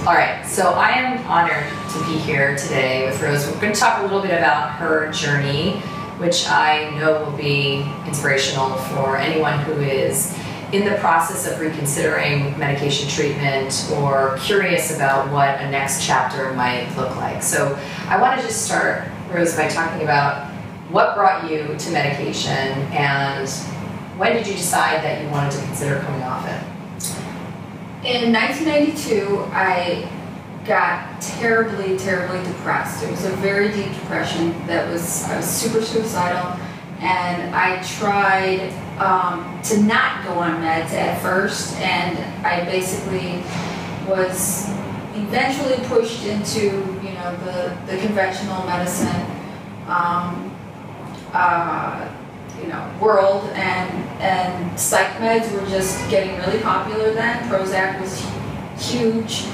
All right, so I am honored to be here today with Rose. We're going to talk a little bit about her journey, which I know will be inspirational for anyone who is in the process of reconsidering medication treatment or curious about what a next chapter might look like. So I want to just start, Rose, by talking about what brought you to medication and when did you decide that you wanted to consider coming off it? In 1992, I got terribly, terribly depressed. It was a very deep depression I was super suicidal, and I tried to not go on meds at first, and I basically was eventually pushed into, the conventional medicine, world, and psych meds were just getting really popular then. Prozac was huge,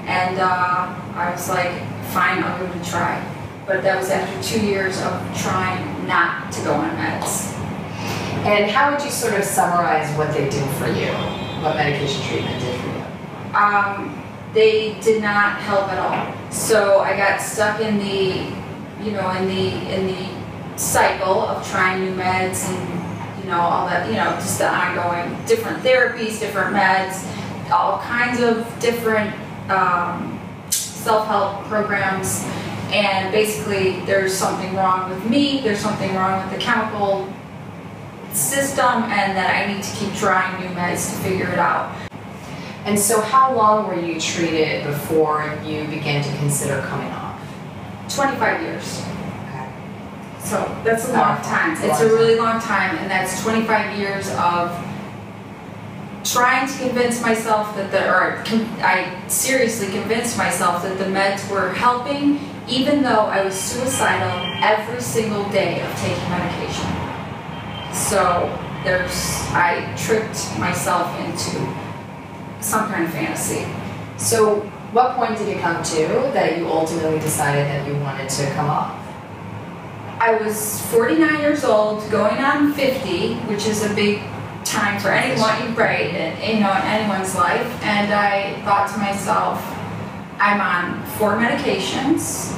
and I was like, fine, I'll give it a try. But that was after 2 years of trying not to go on meds. And how would you sort of summarize what they did for you, what medication treatment did for you? They did not help at all. So I got stuck in the, in the cycle of trying new meds and all that, just the ongoing different therapies, different meds, all kinds of different self-help programs, and basically there's something wrong with me, there's something wrong with the chemical system, and that I need to keep trying new meds to figure it out. And so how long were you treated before you began to consider coming off? 25 years. So that's a long time. It's a really long time, and that's 25 years of trying to convince myself that I seriously convinced myself that the meds were helping, even though I was suicidal every single day of taking medication. So I tricked myself into some kind of fantasy. So what point did you come to that you ultimately decided that you wanted to come off? I was 49 years old, going on 50, which is a big time for anyone, right? In anyone's life. And I thought to myself, I'm on 4 medications.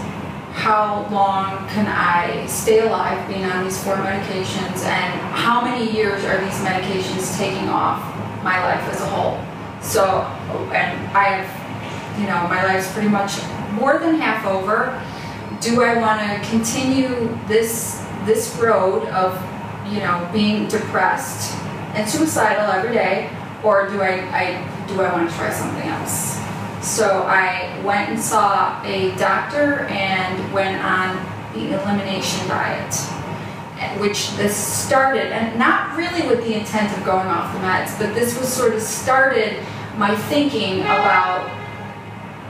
How long can I stay alive being on these 4 medications? And how many years are these medications taking off my life as a whole? So, and my life's pretty much more than half over. Do I want to continue this road of, being depressed and suicidal every day, or do I want to try something else? So I went and saw a doctor and went on the elimination diet, which this started, and not really with the intent of going off the meds, but this was sort of started my thinking about,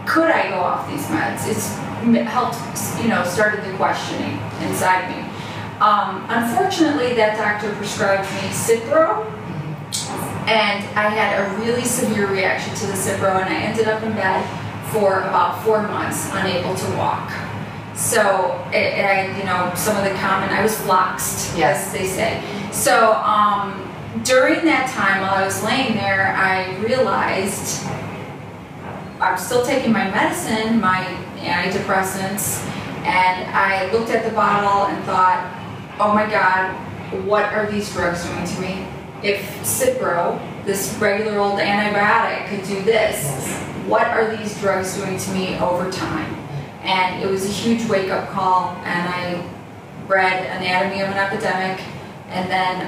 could I go off these meds? It helped, started the questioning inside me. Unfortunately, that doctor prescribed me Cipro, and I had a really severe reaction to the Cipro, and I ended up in bed for about 4 months, unable to walk. So, some of the I was floxed, yes, as they say. So, during that time, while I was laying there, I realized I'm still taking my medicine, my antidepressants, and I looked at the bottle and thought, oh my God, what are these drugs doing to me? If Cipro, this regular old antibiotic, could do this, what are these drugs doing to me over time? And it was a huge wake-up call, and I read Anatomy of an Epidemic, and then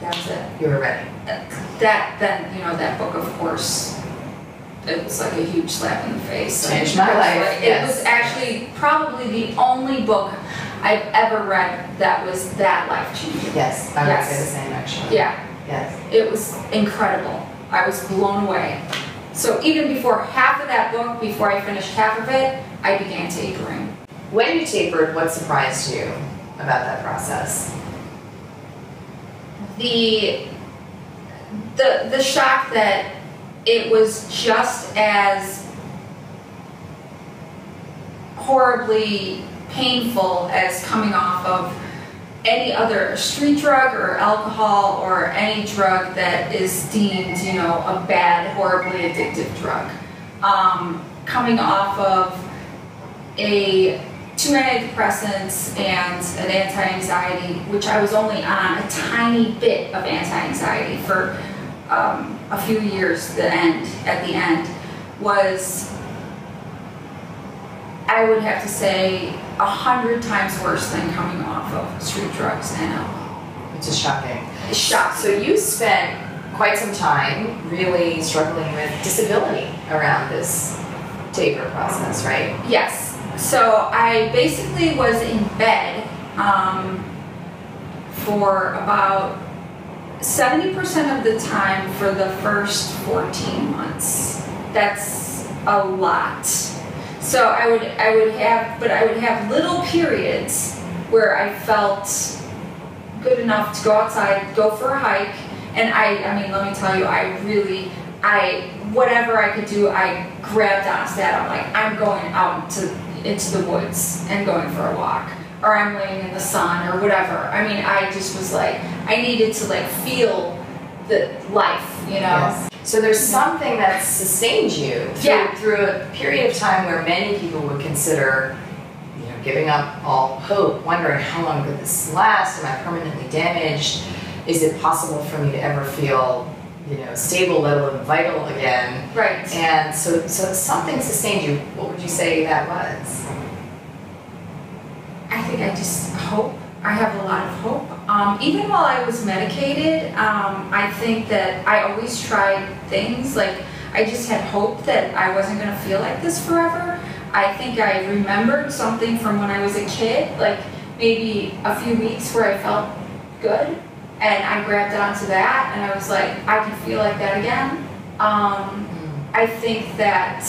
that was it. You were ready. That book, of course, it was like a huge slap in the face. Changed my life. It was actually probably the only book I've ever read that was that life-changing. Yes, I would say the same, actually. Yeah. Yes. It was incredible. I was blown away. So even before half of that book, before I finished half of it, I began tapering. When you tapered, what surprised you about that process? The shock that it was just as horribly painful as coming off of any other street drug or alcohol or any drug that is deemed, you know, a bad, horribly addictive drug. Coming off of two antidepressants and an anti-anxiety, which I was only on a tiny bit of anti-anxiety for a few years. At the end was, I would have to say, 100 times worse than coming off of street drugs and alcohol. Which is shocking. It's shocking. So you spent quite some time really struggling with disability around this taper process, right? Yes. So I basically was in bed for about 70% of the time for the first 14 months. That's a lot. So I would have little periods where I felt good enough to go outside, go for a hike, and I mean, let me tell you, whatever I could do, I grabbed onto that. I'm like, I'm going out into the woods and going for a walk, or I'm laying in the sun or whatever. I mean, I just was like, I needed to like feel the life, you know? Yes. So there's something that sustained you through a period of time where many people would consider, you know, giving up all hope, wondering how long could this last? Am I permanently damaged? Is it possible for me to ever feel, you know, stable, let alone vital again? Right. And so something sustained you. What would you say that was? I think I just hope. I have a lot of hope. Even while I was medicated, I think that I always tried things. Like, I just had hope that I wasn't going to feel like this forever. I think I remembered something from when I was a kid, like maybe a few weeks where I felt good. And I grabbed onto that, and I was like, I can feel like that again. I think that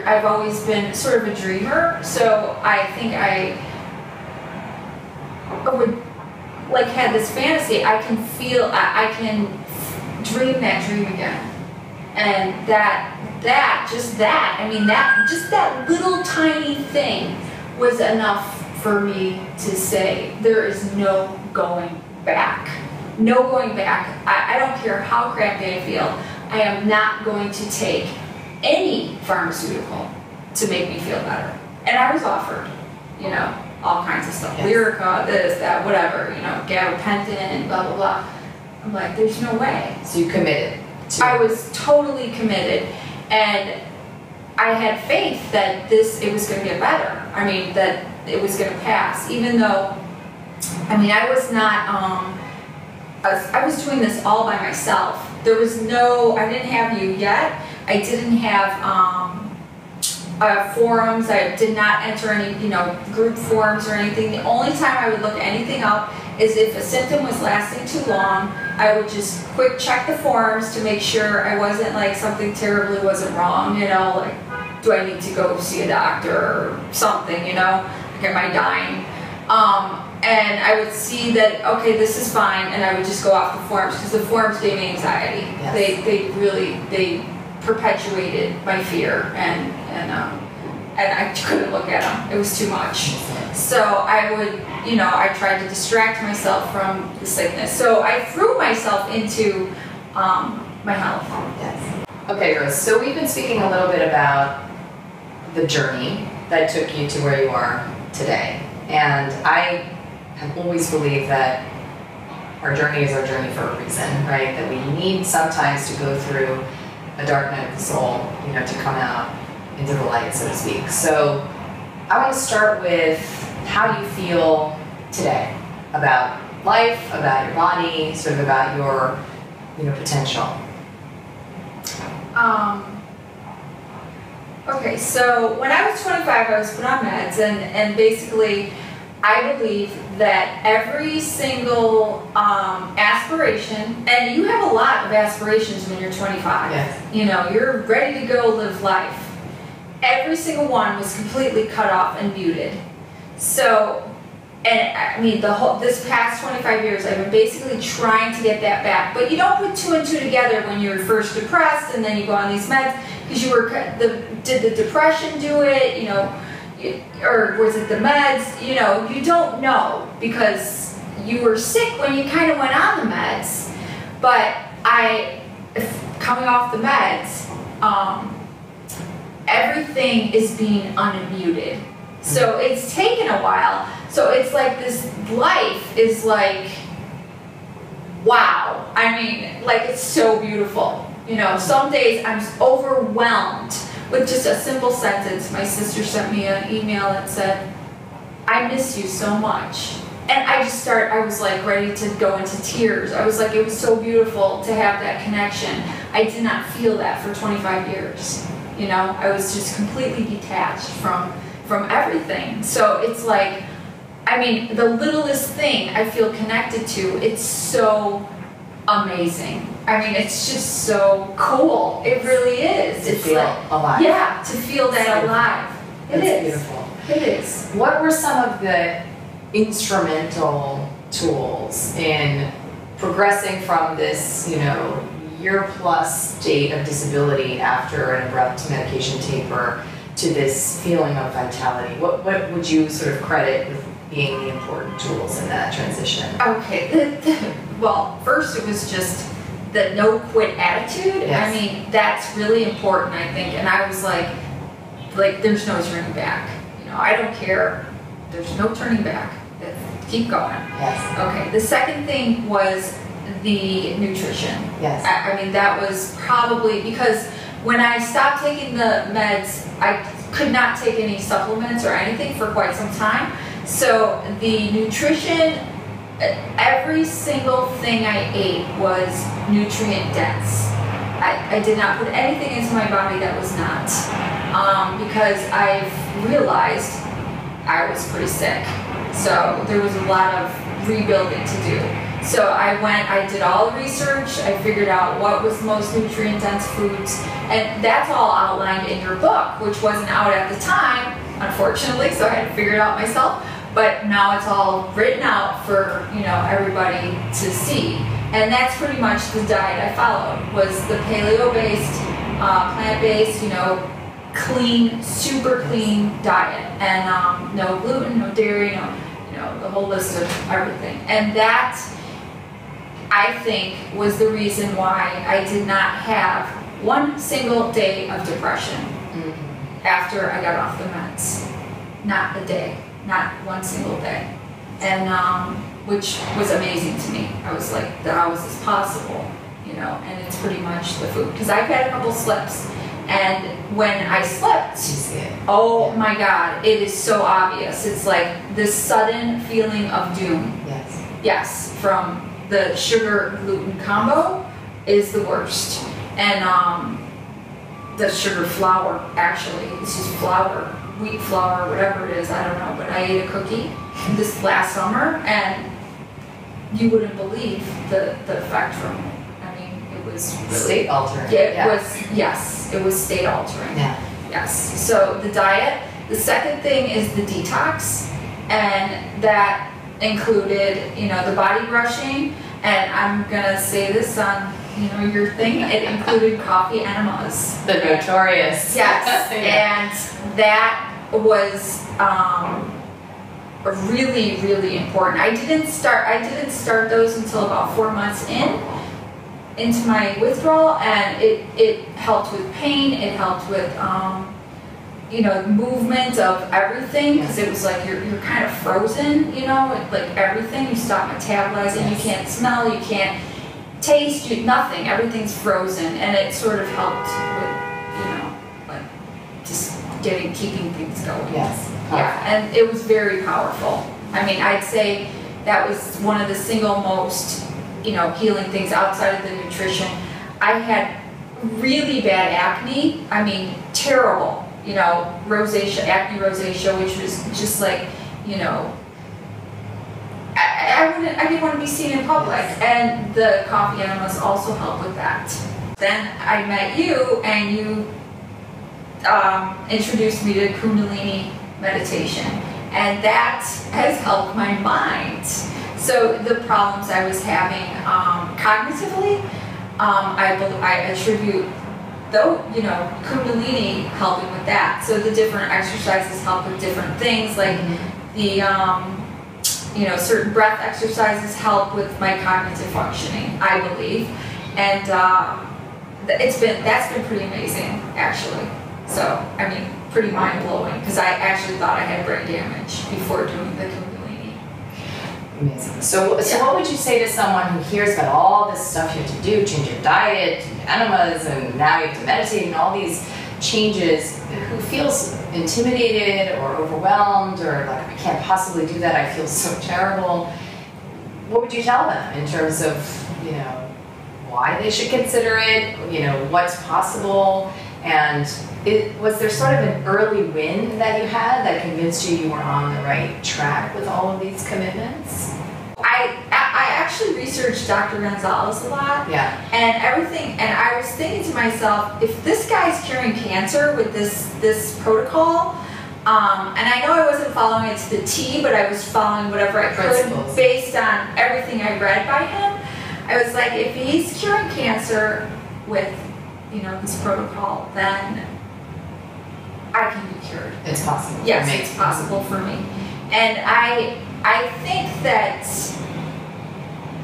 I've always been sort of a dreamer, so I think I would like had this fantasy. I can feel, I can dream that dream again, and I mean, just that little tiny thing was enough for me to say there is no going back. No going back. I don't care how crappy I feel. I am not going to take any pharmaceutical to make me feel better. And I was offered, you know, all kinds of stuff. Yes. Lyrica, this, that, whatever, you know, gabapentin, blah, blah, blah. I'm like, there's no way. So you committed to I was totally committed, and I had faith that it was going to get better. I mean, that it was going to pass, even though, I mean, I was not, I was doing this all by myself. There was no, I didn't have you yet. I didn't have forums. I did not enter any, you know, group forums or anything. The only time I would look anything up is if a symptom was lasting too long. I would just quick check the forums to make sure I wasn't like something terribly wasn't wrong, you know, like, do I need to go see a doctor or something, you know, like, am I dying? And I would see that, okay, this is fine, and I would just go off the forums, because the forums gave me anxiety. Yes. They perpetuated my fear, and I couldn't look at them. It was too much. So I would, you know, I tried to distract myself from the sickness. So I threw myself into my health. Yes. Okay, Rose, so we've been speaking a little bit about the journey that took you to where you are today. And I have always believed that our journey is our journey for a reason, right? That we need sometimes to go through a dark night of the soul, you know, to come out into the light, so to speak. So I want to start with how you feel today about life, about your body, sort of about your, you know, potential. Okay, so when I was 25, I was put on meds, and basically I believe that every single aspiration, and you have a lot of aspirations when you're 25. Yes. You know, you're ready to go live life. Every single one was completely cut off and muted. So, and I mean, this past 25 years, I've been basically trying to get that back. But you don't put two and two together when you're first depressed and then you go on these meds, because did the depression do it? You know, or was it the meds? You know, you don't know because you were sick when you kind of went on the meds. But coming off the meds, everything is being unmuted. So it's taken a while. So it's like this life is like, wow. I mean, like it's so beautiful. You know, some days I'm overwhelmed with just a simple sentence. My sister sent me an email that said, I miss you so much. And I was like ready to go into tears. I was like, it was so beautiful to have that connection. I did not feel that for 25 years. You know, I was just completely detached from everything. So it's like, I mean, the littlest thing I feel connected to, it's so amazing. I mean, it's just so cool. It really is. To feel alive. Yeah, to feel that alive. It is. Beautiful. It is. What were some of the instrumental tools in progressing from this, you know, year-plus state of disability after an abrupt medication taper to this feeling of vitality? What would you sort of credit with being the important tools in that transition? Okay. Well, first it was just the no quit attitude. Yes. I mean, that's really important, I think. And I was like there's no turning back. You know, I don't care. There's no turning back. Keep going. Yes. Okay. The second thing was the nutrition. Yes. I mean, that was probably because when I stopped taking the meds, I could not take any supplements or anything for quite some time. So the nutrition, every single thing I ate was nutrient dense. I did not put anything into my body that was not, because I've realized I was pretty sick. So there was a lot of rebuilding to do. So I did all the research, I figured out what was the most nutrient dense foods, and that's all outlined in your book, which wasn't out at the time, unfortunately, so I had to figure it out myself. But now it's all written out for, you know, everybody to see. And that's pretty much the diet I followed, was the paleo-based, plant-based, you know, clean, super clean diet. And no gluten, no dairy, no, you know, the whole list of everything. And that, I think, was the reason why I did not have one single day of depression after I got off the meds. Not a day. Not one single day. And which was amazing to me. I was like, how is this possible? You know, and it's pretty much the food. Because I've had a couple slips, and when I slipped, oh my God, it is so obvious. It's like this sudden feeling of doom. Yes. Yes, from the sugar-gluten combo is the worst. And the sugar flour, actually, it's just flour, wheat flour, whatever it is, I don't know, but I ate a cookie this last summer, and you wouldn't believe the effect from it. I mean, it was really, state altering. It was, yes, it was state altering. Yeah. Yes. So the diet. The second thing is the detox, and that included, you know, the body brushing, and I'm gonna say this on, you know, your thing. It included coffee enemas. The notorious. Yes. Yeah. And that was really, really important. I didn't start those until about 4 months into my withdrawal, and it helped with pain. It helped with you know, movement of everything, because it was like you're kind of frozen, you know, like everything. You stop metabolizing. You can't smell. You can't taste. Nothing. Everything's frozen, and it sort of helped with, you know, like just keeping things going. Yes. Yeah, and it was very powerful. I mean, I'd say that was one of the single most, you know, healing things outside of the nutrition. I had really bad acne. I mean, terrible. You know, rosacea, acne rosacea, which was just like, you know, I didn't want to be seen in public. And the coffee enemas also help with that. Then I met you, and you introduced me to Kundalini Meditation, and that has helped my mind. So the problems I was having cognitively, I attribute though, you know, Kundalini helping with that. So the different exercises help with different things, like the, you know, certain breath exercises help with my cognitive functioning, I believe. And that's been pretty amazing, actually. So, I mean, pretty mind-blowing, because I actually thought I had brain damage before doing the Kundalini. Amazing. So what would you say to someone who hears about all this stuff you have to do, change your diet, enemas, and now you have to meditate, and all these changes, who feels intimidated or overwhelmed, or like, I can't possibly do that, I feel so terrible? What would you tell them in terms of, you know, why they should consider it, you know, what's possible, and was there sort of an early win that you had that convinced you were on the right track with all of these commitments? I actually researched Dr. Gonzalez a lot, and everything, and I was thinking to myself, if this guy's curing cancer with this protocol, and I know I wasn't following it to the T, but I was following whatever I could based on everything I read by him. I was like, if he's curing cancer with, you know, this protocol, then I can be cured. It's possible. Yes, it's possible for me. And I think that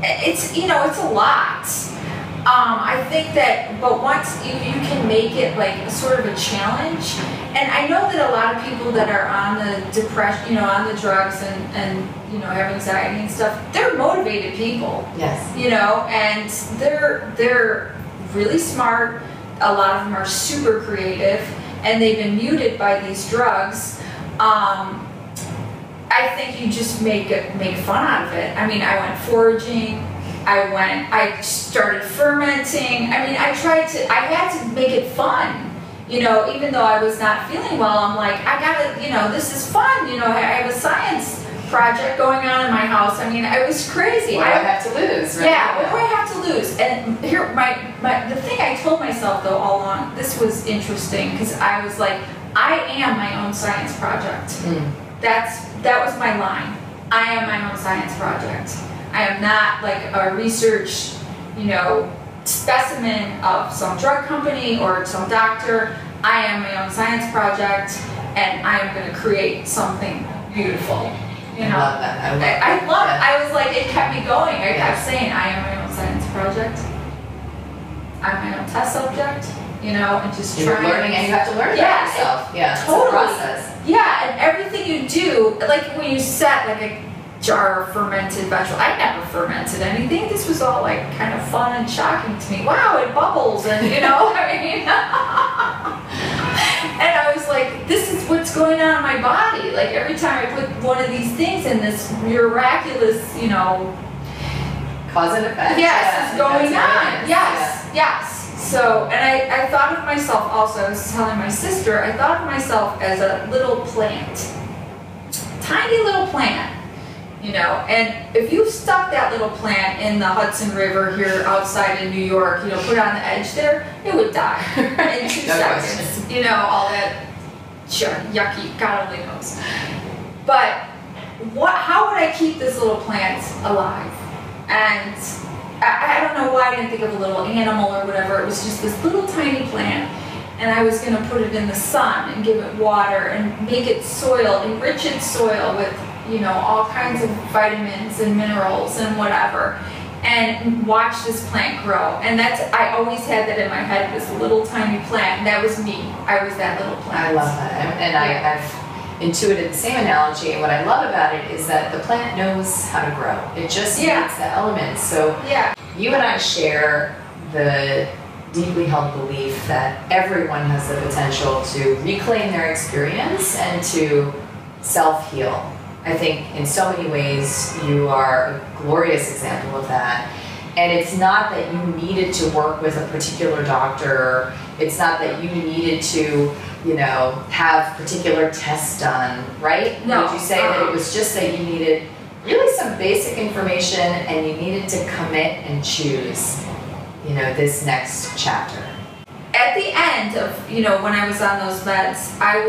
it's, you know, it's a lot. I think that, but once you can make it like a sort of a challenge, and I know that a lot of people that are on the depression, you know, on the drugs and you know, have anxiety and stuff, they're motivated people. Yes. You know, and they're really smart. A lot of them are super creative, and they've been muted by these drugs. I think you just make fun out of it. I mean, I went foraging. I started fermenting. I mean, I had to make it fun. You know, even though I was not feeling well, I'm like, I gotta, you know, this is fun. You know, I have a science project going on in my house. I mean, I was crazy. What do I have to lose, right? Yeah, what do I have to lose? And here, the thing I told myself, though, all along, this was interesting, because I was like, I am my own science project. That was my line. I am my own science project. I am not like a research, you know, specimen of some drug company or some doctor. I am my own science project, and I am going to create something beautiful. You know, I love that. I was like, it kept me going. I kept saying, I am my own science project. I'm my own test subject. You know, and just You're learning, and you have to learn about yourself. Yeah, totally. It's a process. Yeah, and everything you do, like when you set like a jar of fermented vegetable. I never fermented anything. This was all like kind of fun and shocking to me. Wow, it bubbles, and you know, I mean, and I was like, this is what's going on in my body. Like every time I put one of these things in, this miraculous, you know, cause and effect. Yes, is going on. Yes. So, and I thought of myself also, I was telling my sister, I thought of myself as a little plant. Tiny little plant. You know, and if you stuck that little plant in the Hudson River here outside in New York, you know, put it on the edge there, it would die in 2 seconds. You know, all that yucky, God only knows. But how would I keep this little plant alive? And I don't know why I didn't think of a little animal or whatever. It was just this little tiny plant, and I was going to put it in the sun and give it water and make it soil, enrich its soil with, you know, all kinds of vitamins and minerals and whatever, and watch this plant grow. And I always had that in my head, this little tiny plant, and that was me. I was that little plant. I love that. And I've intuited the same analogy, and what I love about it is that the plant knows how to grow. It just needs the elements. So you and I share the deeply held belief that everyone has the potential to reclaim their experience and to self-heal. I think in so many ways you are a glorious example of that. And it's not that you needed to work with a particular doctor. It's not that you needed to, you know, have particular tests done, right? No. Would you say that it was just that you needed really some basic information and you needed to commit and choose, you know, this next chapter? At the end of, you know, when I was on those meds, I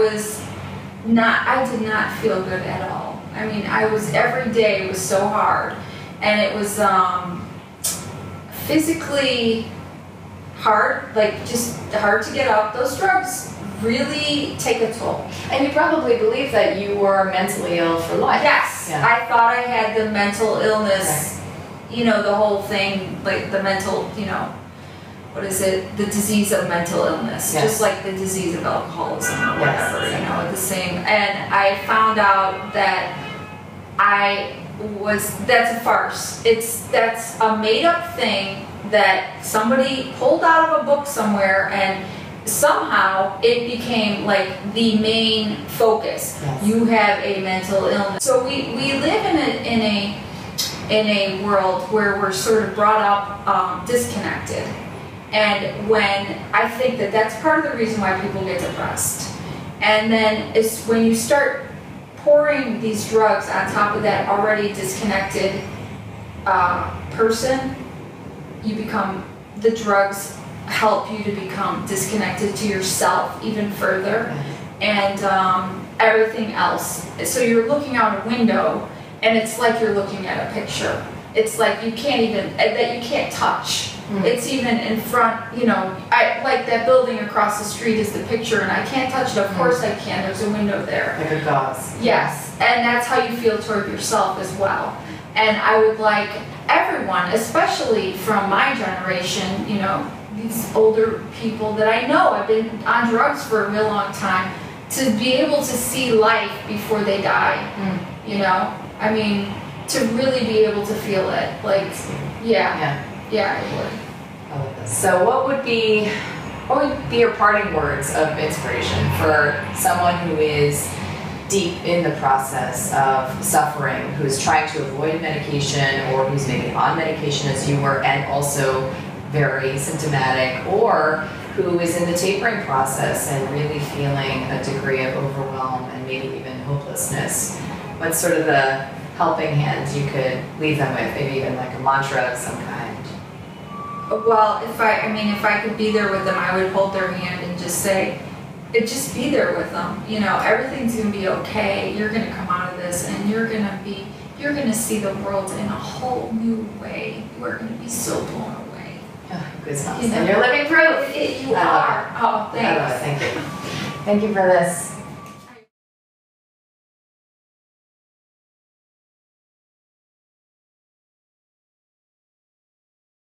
did not feel good at all. I mean, every day was so hard, and it was physically hard, like just hard to get up. Those drugs really take a toll. And you probably believe that you were mentally ill for life. Yes, yeah. I thought I had the mental illness, you know, the whole thing, like the mental, you know, what is it? The disease of mental illness, yes. just like the disease of alcoholism or whatever, yes. you know, the same. And I found out that that's a farce. That's a made-up thing that somebody pulled out of a book somewhere, and somehow it became like the main focus. Yes. You have a mental illness. So we live in a world where we're sort of brought up disconnected. And when I think that that's part of the reason why people get depressed. And then it's when you start pouring these drugs on top of that already disconnected person, the drugs help you to become disconnected to yourself even further, and everything else. So you're looking out a window and it's like you're looking at a picture. It's like you can't touch. It's even in front, you know, like that building across the street is the picture and I can't touch it. Of course I can, there's a window there. Like a gauze. Yes, and that's how you feel toward yourself as well. And I would like everyone, especially from my generation, you know, these older people that I know have been on drugs for a real long time, to be able to see life before they die, you know? I mean, to really be able to feel it, like, yeah, I would. I love this. So what would be your parting words of inspiration for someone who is deep in the process of suffering, who's trying to avoid medication, or who's maybe on medication as you were and also very symptomatic, or who is in the tapering process and really feeling a degree of overwhelm and maybe even hopelessness? What's sort of the helping hands you could leave them with, maybe even like a mantra of some kind? Well, if I could be there with them, I would hold their hand and just say, just be there with them. You know, everything's gonna be okay. You're gonna come out of this, and you're gonna see the world in a whole new way. We're gonna be so blown away. Oh, goosebumps. You know? And you're living proof. You are. Oh, thanks. I love it. Thank you. Thank you for this.